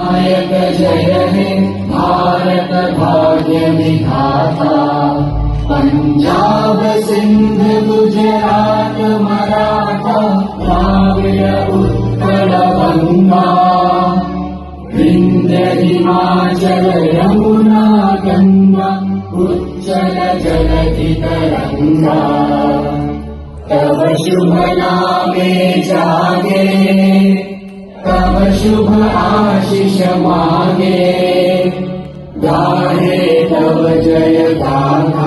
नायक जय हे भारत भाग्य विधाता। पंजाब सिंध गुजरात मराठा द्राविड उत्कल गंगा, विंध्य हिमाचल यमुना गंगा उच्चल जलधि तरंगा। तव शुभ नामे जागे, तव शुभ आशीष मागे, गाहे तव जय गाथा